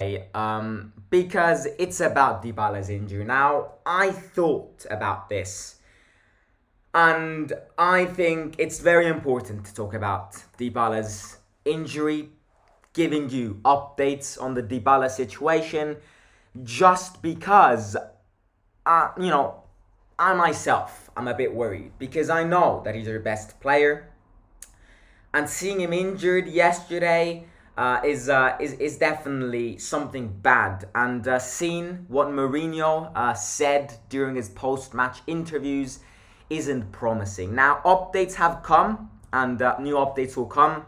Because it's about Dybala's injury. Now, I thought about this, and I think it's very important to talk about Dybala's injury, giving you updates on the Dybala situation, just because, you know, I myself, I'm a bit worried because I know that he's your best player, and seeing him injured yesterday is definitely something bad. And seeing what Mourinho said during his post-match interviews isn't promising. Now, updates have come, and new updates will come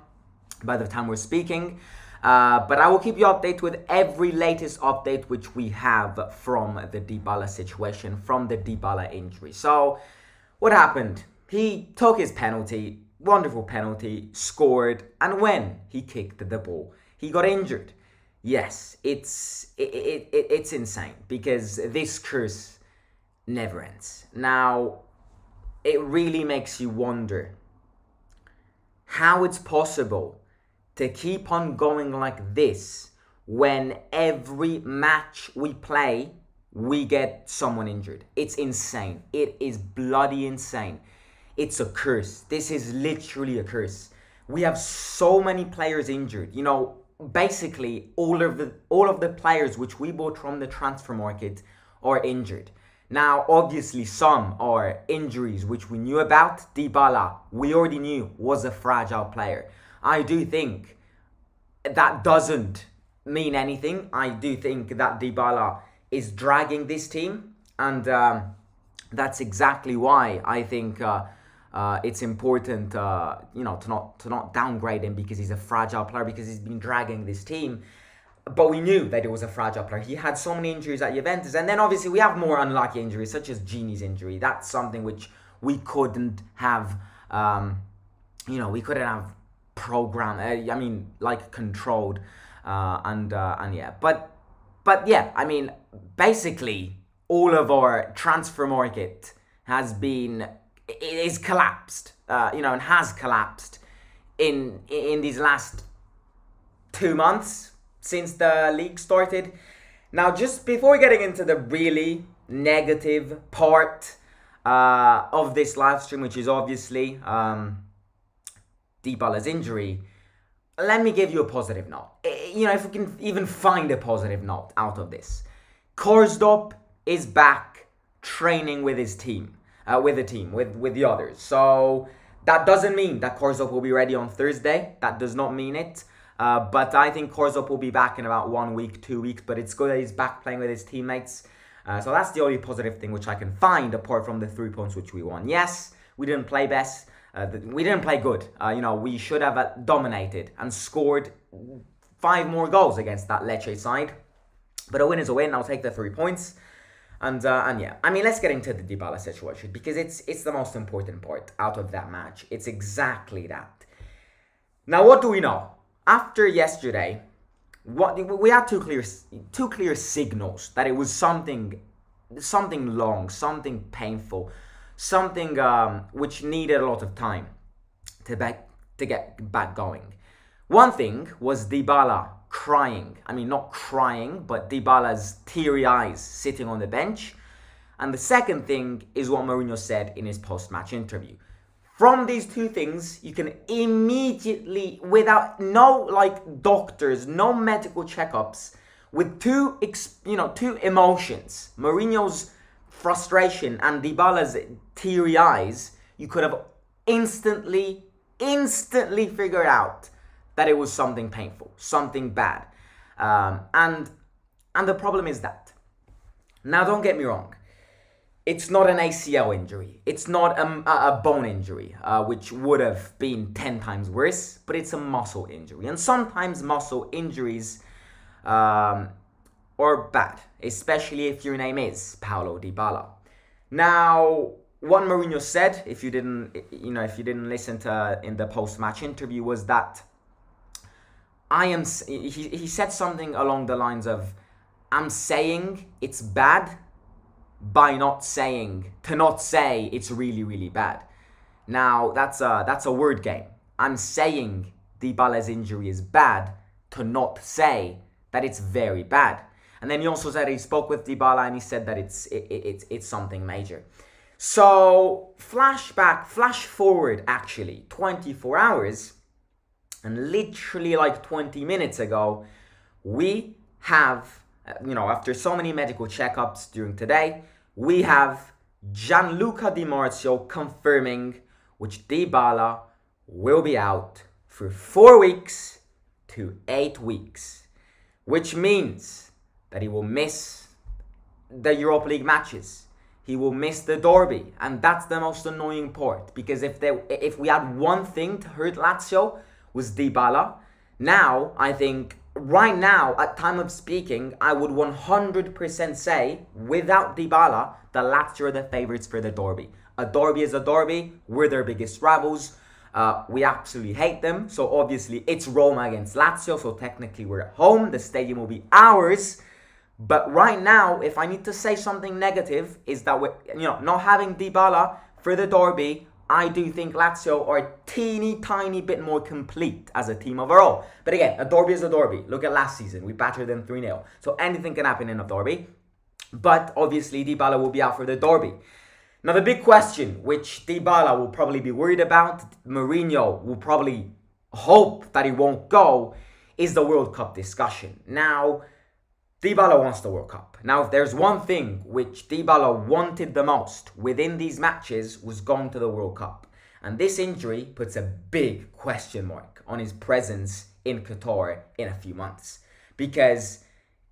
by the time we're speaking. But I will keep you updated with every latest update which we have from the Dybala situation, from the Dybala injury. So, what happened? He took his penalty, wonderful penalty, scored, and when he kicked the ball, he got injured. Yes, it's insane because this curse never ends. Now, it really makes you wonder how it's possible to keep on going like this when every match we play, we get someone injured. It's insane. It is bloody insane. It's a curse. This is literally a curse. We have so many players injured. You know, basically all of the players which we bought from the transfer market are injured. Now, obviously, some are injuries which we knew about. Dybala, we already knew, was a fragile player. I do think that doesn't mean anything. I do think that Dybala is dragging this team, and that's exactly why I think it's important, to not downgrade him because he's a fragile player, because he's been dragging this team. But we knew that it was a fragile player. He had so many injuries at Juventus, and then obviously we have more unlucky injuries, such as Gini's injury. That's something which we couldn't have, we couldn't have programmed. Controlled, and yeah. But yeah, I mean, basically all of our transfer market is collapsed, and has collapsed in these last 2 months since the league started. Now, just before getting into the really negative part of this live stream, which is obviously Dybala's injury, let me give you a positive note. If we can even find a positive note out of this. Karsdorp is back training with his team, with the others. So that doesn't mean that Karsdorp will be ready on Thursday. That does not mean it. But I think Karsdorp will be back in about 1 week, 2 weeks. But it's good that he's back playing with his teammates. So that's the only positive thing which I can find, apart from the 3 points which we won. Yes, we didn't play best. We didn't play good. We should have dominated and scored 5 more goals against that Lecce side. But a win is a win. I'll take the 3 points. And yeah, I mean, let's get into the Dybala situation, because it's the most important part out of that match. It's exactly that. Now, what do we know? After yesterday, we had two clear signals that it was something long, something painful, something which needed a lot of time to get back going. One thing was Dybala crying. I mean, not crying, but Dybala's teary eyes sitting on the bench. And the second thing is what Mourinho said in his post-match interview. From these two things, you can immediately, without no doctors, no medical checkups, with two emotions, Mourinho's frustration and Dybala's teary eyes, you could have instantly figured out that it was something painful, something bad. And the problem is that, now don't get me wrong, it's not an ACL injury. It's not a bone injury, which would have been 10 times worse, but it's a muscle injury. And sometimes muscle injuries are bad, especially if your name is Paulo Dybala. Now, what Mourinho said, if you didn't listen to in the post-match interview, was that he said something along the lines of, I'm saying it's bad by not say it's really, really bad. Now, that's a word game. I'm saying Dybala's injury is bad to not say that it's very bad. And then he also said he spoke with Dybala and he said that it's something major. So flash forward actually 24 hours, and literally like 20 minutes ago, we have, after so many medical checkups during today, we have Gianluca Di Marzio confirming which Dybala will be out for 4 weeks to 8 weeks, which means that he will miss the Europa League matches. He will miss the derby, and that's the most annoying part, because if we had one thing to hurt Lazio was Dybala, now I think right now at time of speaking I would 100% say without Dybala the Lazio are the favourites for the derby. A derby is a derby. We're their biggest rivals. We absolutely hate them. So obviously it's Roma against Lazio. So technically we're at home. The stadium will be ours. But right now, if I need to say something negative, is that we're, not having Dybala for the derby, I do think Lazio are a teeny tiny bit more complete as a team overall. But again, a derby is a derby. Look at last season. We battered them 3-0. So anything can happen in a derby. But obviously Dybala will be out for the derby. Now the big question, which Dybala will probably be worried about, Mourinho will probably hope that he won't go, is the World Cup discussion. Now, Dybala wants the World Cup. Now, if there's one thing which Dybala wanted the most within these matches was going to the World Cup. And this injury puts a big question mark on his presence in Qatar in a few months. Because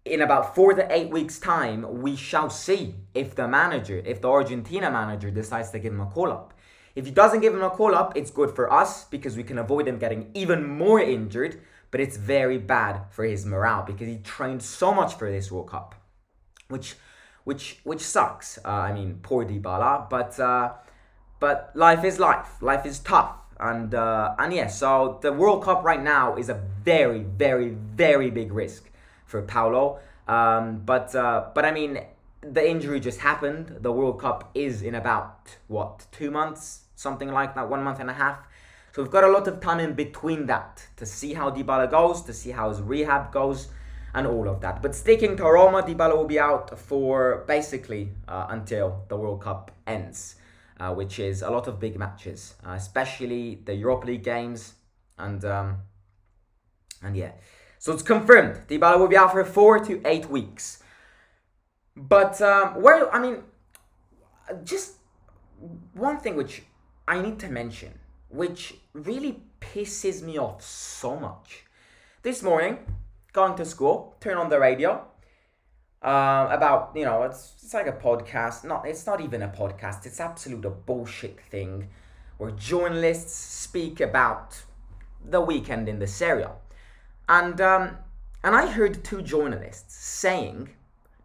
in about 4 to 8 weeks' time, we shall see if the Argentina manager decides to give him a call-up. If he doesn't give him a call-up, it's good for us because we can avoid him getting even more injured. But it's very bad for his morale because he trained so much for this World Cup, which sucks. Poor Dybala, but life is life. Life is tough, and yeah. So the World Cup right now is a very, very, very big risk for Paulo. But the injury just happened. The World Cup is in about 2 months, something like that, 1 month and a half. So we've got a lot of time in between that to see how Dybala goes, to see how his rehab goes, and all of that. But sticking to Roma, Dybala will be out for basically until the World Cup ends, which is a lot of big matches, especially the Europa League games, and yeah. So it's confirmed, Dybala will be out for 4 to 8 weeks. But just one thing which I need to mention, which really pisses me off so much. This morning, going to school, turn on the radio, about, it's like a podcast. No, it's not even a podcast. It's absolute a bullshit thing where journalists speak about the weekend in the Serie A. And I heard 2 journalists saying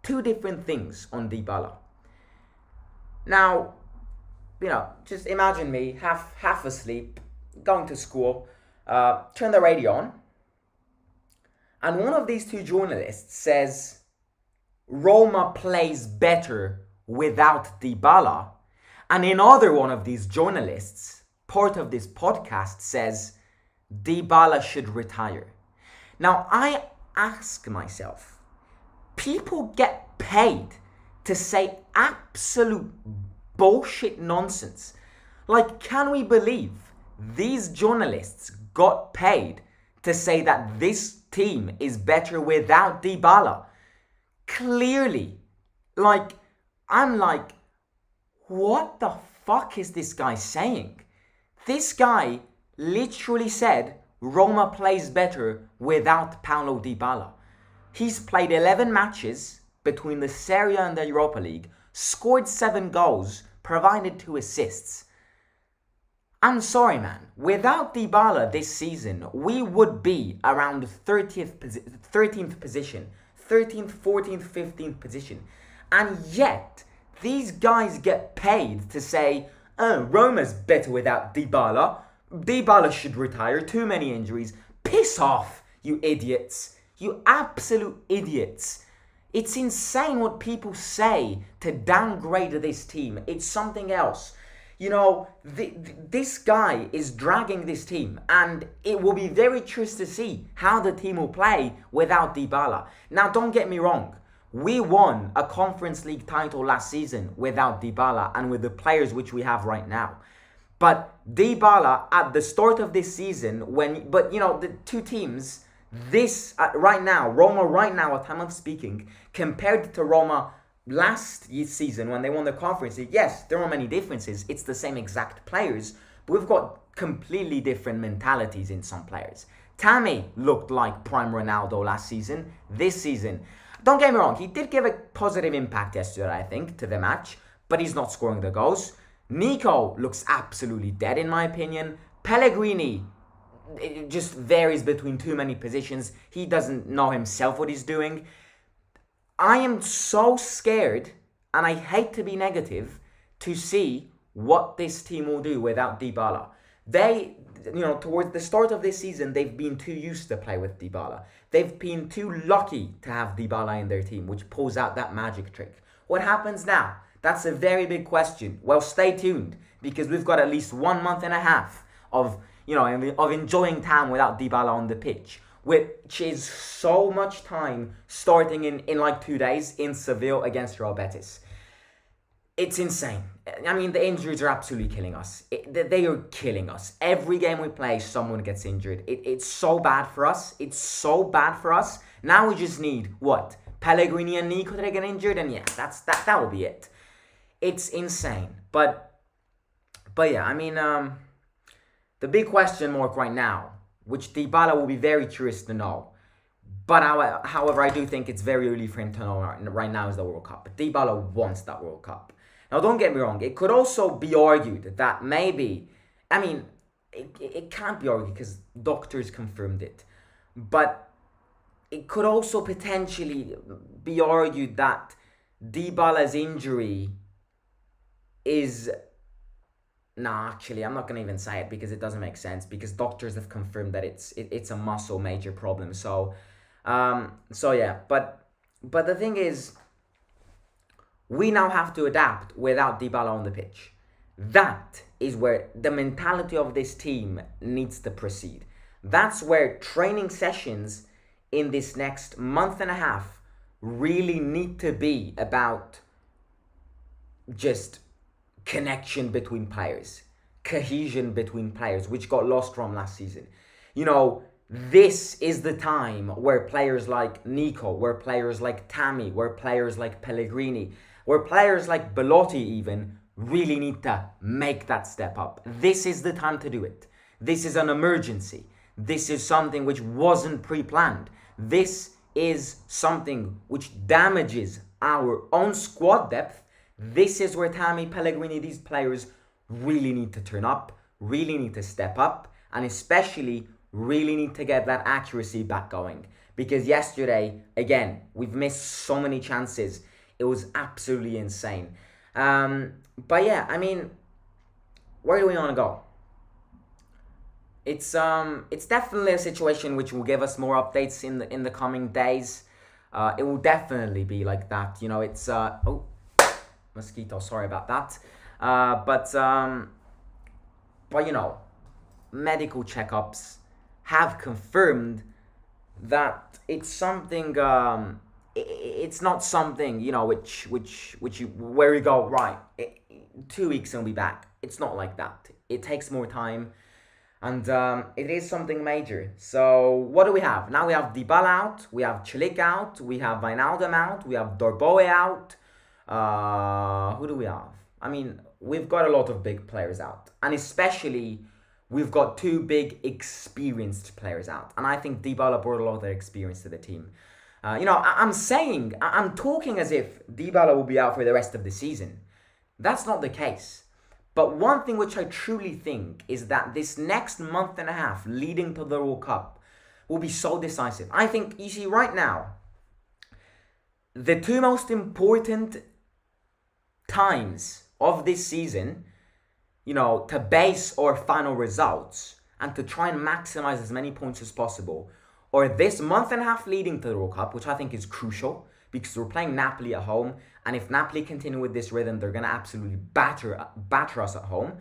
2 different things on Dybala. Now, just imagine me half asleep, going to school, turn the radio on, and one of these 2 journalists says Roma plays better without Dybala, and another one of these journalists, part of this podcast, says Dybala should retire. Now I ask myself, people get paid to say absolute bullshit nonsense. Like, can we believe these journalists got paid to say that this team is better without Dybala? Clearly. I'm like, what the fuck is this guy saying? This guy literally said Roma plays better without Paulo Dybala. He's played 11 matches between the Serie A and the Europa League, scored 7 goals, provided 2 assists. I'm sorry, man. Without Dybala this season, we would be around the 13th position, 13th, 14th, 15th position. And yet, these guys get paid to say, Roma's better without Dybala. Dybala should retire. Too many injuries. Piss off, you idiots. You absolute idiots. It's insane what people say to downgrade this team. It's something else. This guy is dragging this team, and it will be very curious to see how the team will play without Dybala. Now, don't get me wrong. We won a Conference League title last season without Dybala and with the players which we have right now. But Dybala at the start of this season, the two teams, right now, Roma right now, at time of speaking, compared to Roma last season when they won the Conference League, yes, there are many differences. It's the same exact players, but we've got completely different mentalities in some players. Tammy looked like prime Ronaldo last season. This season, don't get me wrong, he did give a positive impact yesterday, I think, to the match, but he's not scoring the goals. Nico looks absolutely dead, in my opinion. Pellegrini, it just varies between too many positions. He doesn't know himself what he's doing. I am so scared, and I hate to be negative, to see what this team will do without Dybala. Towards the start of this season, they've been too used to play with Dybala. They've been too lucky to have Dybala in their team, which pulls out that magic trick. What happens now? That's a very big question. Well, stay tuned, because we've got at least 1 month and a half of enjoying time without Dybala on the pitch, which is so much time starting in like 2 days in Seville against Real Betis. It's insane. I mean, the injuries are absolutely killing us. They are killing us. Every game we play, someone gets injured. It's so bad for us. It's so bad for us. Now we just need, what? Pellegrini and Nico to get injured, and yeah, that will be it. It's insane. But yeah, I mean, the big question mark right now, which Dybala will be very curious to know. But however, I do think it's very early for him to know right now is the World Cup. But Dybala wants that World Cup. Now, don't get me wrong. It could also be argued that maybe, I mean, it can't be argued because doctors confirmed it. But it could also potentially be argued that Dybala's injury is... Nah, actually, I'm not going to even say it because it doesn't make sense, because doctors have confirmed that it's a muscle major problem. So yeah, but the thing is, we now have to adapt without Dybala on the pitch. That is where the mentality of this team needs to proceed. That's where training sessions in this next month and a half really need to be about just connection between players, cohesion between players, which got lost from last season. This is the time where players like Nico, where players like Tammy, where players like Pellegrini, where players like Belotti even really need to make that step up. This is the time to do it. This is an emergency. This is something which wasn't pre-planned. This is something which damages our own squad depth. This is where Tammy, Pellegrini, these players really need to turn up, really need to step up, and especially really need to get that accuracy back going. Because yesterday, again, we've missed so many chances. It was absolutely insane. But yeah, I mean, where do we want to go? It's definitely a situation which will give us more updates in the coming days. It will definitely be like that. It's mosquito. Sorry about that. But medical checkups have confirmed that it's something. It's not something where you go right. 2 weeks and we'll be back. It's not like that. It takes more time, and it is something major. So what do we have now? We have Dybala out. We have Celik out. We have Wijnaldum out. We have Darboe out. Who do we have? I mean, we've got a lot of big players out, and especially we've got 2 big experienced players out, and I think Dybala brought a lot of their experience to the team. I'm talking as if Dybala will be out for the rest of the season. That's not the case. But one thing which I truly think is that this next month and a half leading to the World Cup will be so decisive. I think, you see, right now, the 2 most important times of this season, to base our final results and to try and maximize as many points as possible, or this month and a half leading to the World Cup, which I think is crucial, because we're playing Napoli at home, and if Napoli continue with this rhythm, they're going to absolutely batter us at home.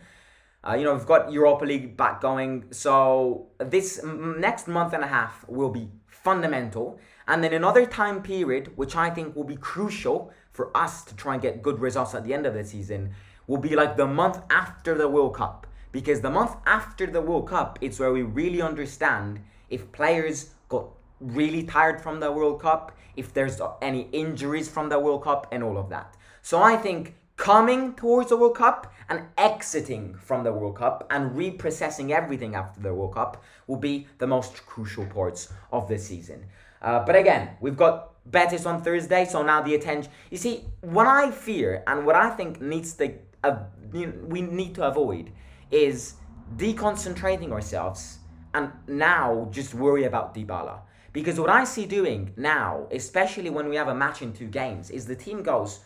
We've got Europa League back going, so this next month and a half will be fundamental. And then another time period, which I think will be crucial for us to try and get good results at the end of the season, will be like the month after the World Cup. Because the month after the World Cup, it's where we really understand if players got really tired from the World Cup, if there's any injuries from the World Cup, and all of that. So I think coming towards the World Cup and exiting from the World Cup and reprocessing everything after the World Cup will be the most crucial parts of the season. But again, we've got Betis on Thursday, so now the attention. You see, what I fear and what I think we need to avoid is deconcentrating ourselves and now just worry about Dybala. Because what I see doing now, especially when we have a match in 2 games, is the team goes,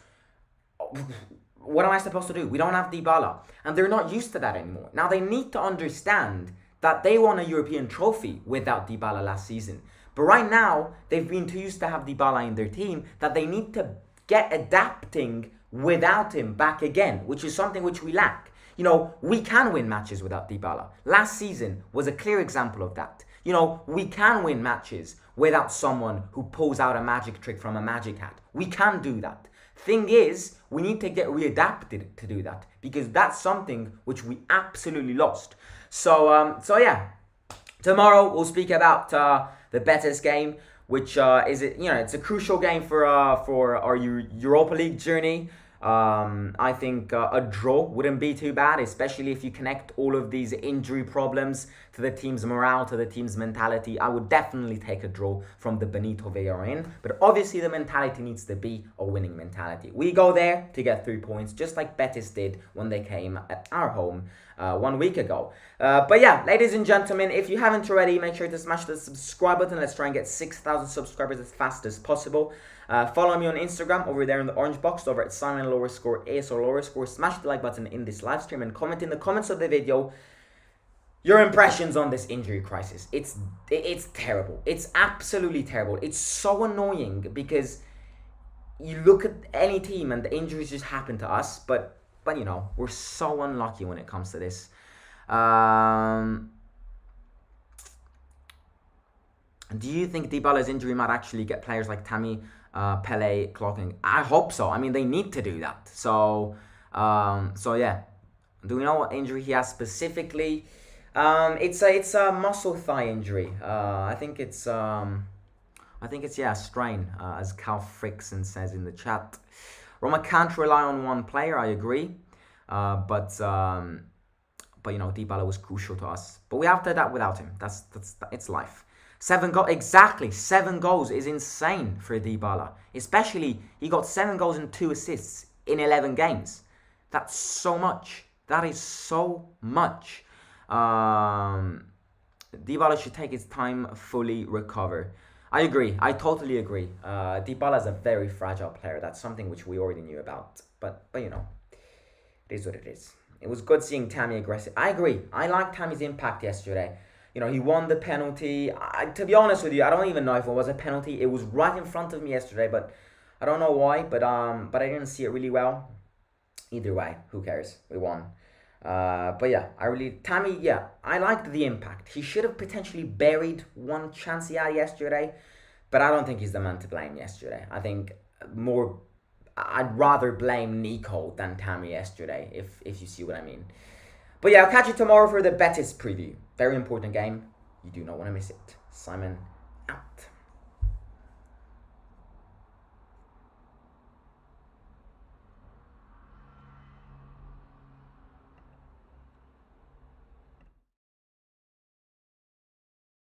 what am I supposed to do? We don't have Dybala. And they're not used to that anymore. Now they need to understand that they won a European trophy without Dybala last season. But right now, they've been too used to have Dybala in their team that they need to get adapting without him back again, which is something which we lack. We can win matches without Dybala. Last season was a clear example of that. We can win matches without someone who pulls out a magic trick from a magic hat. We can do that. Thing is, we need to get readapted to do that, because that's something which we absolutely lost. So yeah, tomorrow we'll speak about the Betis game, which it's a crucial game for our Europa League journey. I think a draw wouldn't be too bad, especially if you connect all of these injury problems to the team's morale, to the team's mentality. I would definitely take a draw from the Benito Villamarín, but obviously the mentality needs to be a winning mentality. We go there to get 3 points, just like Betis did when they came at our home 1 week ago. But yeah, ladies and gentlemen, if you haven't already, make sure to smash the subscribe button. Let's try and get 6,000 subscribers as fast as possible. Follow me on Instagram over there in the orange box, over at Simon_AS_. Smash the like button in this live stream and comment in the comments of the video your impressions on this injury crisis. It's terrible. It's absolutely terrible. It's so annoying because you look at any team and the injuries just happen to us, but we're so unlucky when it comes to this. Do you think Dybala's injury might actually get players like Tammy, Pele clocking? I hope so. I mean, they need to do that. So yeah. Do we know what injury he has specifically? It's a muscle thigh injury. I think it's a strain, as Cal Frickson says in the chat. Roma can't rely on one player. I agree, but Dybala was crucial to us. But we have to adapt without him. It's life. 7 goals is insane for Dybala. Especially, he got 7 goals and 2 assists in 11 games. That's so much. That is so much. Dybala should take his time, fully recover. I agree. I totally agree. Dybala is a very fragile player. That's something which we already knew about. But it is what it is. It was good seeing Tammy aggressive. I agree. I liked Tammy's impact yesterday. He won the penalty. To be honest with you, I don't even know if it was a penalty. It was right in front of me yesterday, but I don't know why. But I didn't see it really well. Either way, who cares? We won. But yeah, Tammy, I liked the impact. He should have potentially buried one chance he had yesterday, but I don't think he's the man to blame yesterday. I think I'd rather blame Nico than Tammy yesterday, if you see what I mean. But yeah, I'll catch you tomorrow for the Betis preview. Very important game. You do not want to miss it. Simon out.